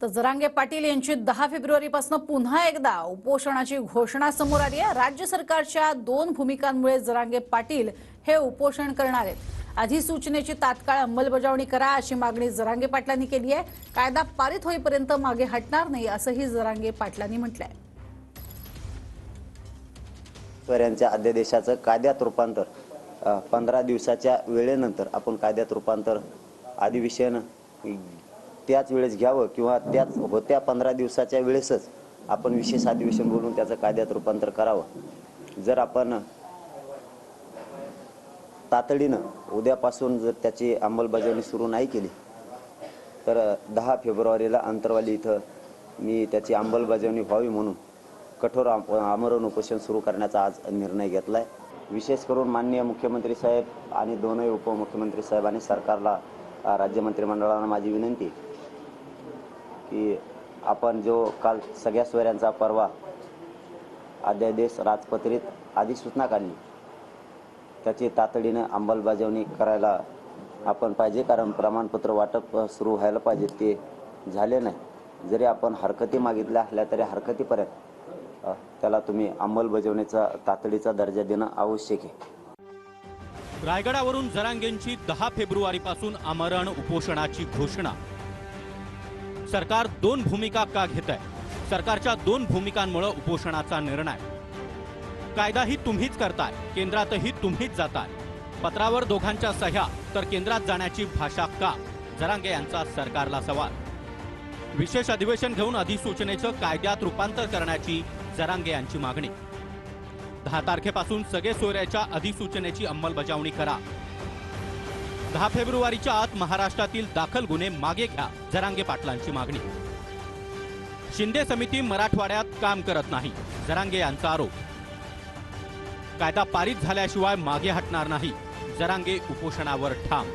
तर जरांगे पाटील यांची 10 फेब्रुवारीपासून पुन्हा एकदा उपोषणाची घोषणा समोर आली आहे। राज्य सरकारच्या 2 भूमिकांमुळे जरांगे पाटील हे उपोषण करणार आहेत। अधिसूचनेची तात्काळ अंमलबजावणी करा अशी मागणी जरांगे पाटलांनी केली आहे। कायदा पारित होईपर्यंत मागे हटणार नाही असंही जरांगे पाटलांनी म्हटलंय। यांच्या अध्यादेशाचं कायद्यात रूपांतर 15 दिवसाच्या वेळेनंतर आपण कायद्यात रूपांतर अधिवेशन त्याच वेळेस घ्यावं किंवा त्याच होत्या 15 दिवसाच्या वेळेसच आपण विशेष अधिवेशन बोलून त्याचं कायद्यात रूपांतर करावं। जर आपण तातडीनं उद्यापासून जर त्याची अंमलबजावणी सुरू नाही केली तर 10 फेब्रुवारीला अंतरवाली इथं मी त्याची अंमलबजावणी व्हावी म्हणून कठोर आमरण उपोषण सुरू करण्याचा आज निर्णय घेतलाय। विशेष करून माननीय मुख्यमंत्री साहेब आणि दोनही उपमुख्यमंत्री साहेब आणि सरकारला राज्य मंत्रिमंडळाला माझी विनंती की आपण जो काल सगळ्या सोयऱ्यांचा परवा अध्यादेश राजपत्रित अधिसूचना काढली त्याची तातडीने अंमलबजावणी करायला आपण पाहिजे, कारण प्रमाणपत्र वाटप सुरू व्हायला पाहिजे, ते झाले नाही। जरी आपण हरकती मागितल्या असल्या तरी हरकतीपर्यंत त्याला तुम्ही अंमलबजावणीचा तातडीचा दर्जा देणं आवश्यक आहे। रायगडावरून जरांगेंची 10 फेब्रुवारीपासून आमरण उपोषणाची घोषणा। सरकार 2 भूमिका का घेत आहे? सरकारच्या 2 भूमिकांमुळे उपोषणाचा निर्णय। कायदाही तुम्हीच करताय, केंद्रातही तुम्हीच जाताय। पत्रावर दोघांच्या सह्या तर केंद्रात जाण्याची भाषा का? जरांगे यांचा सरकारला सवाल। विशेष अधिवेशन घेऊन अधिसूचनेचं कायद्यात रूपांतर करण्याची जरांगे यांची मागणी। 10 तारखेपासून सगळे सोयऱ्याच्या अधिसूचनेची अंमलबजावणी करा। 10 फेब्रुवारीच्या आत महाराष्ट्रातील दाखल गुन्हे मागे घ्या, जरांगे पाटलांची मागणी। शिंदे समिती मराठवाड्यात काम करत नाही, जरांगे यांचा आरोप। कायदा पारित झाल्याशिवाय मागे हटणार नाही, जरांगे उपोषणावर ठाम।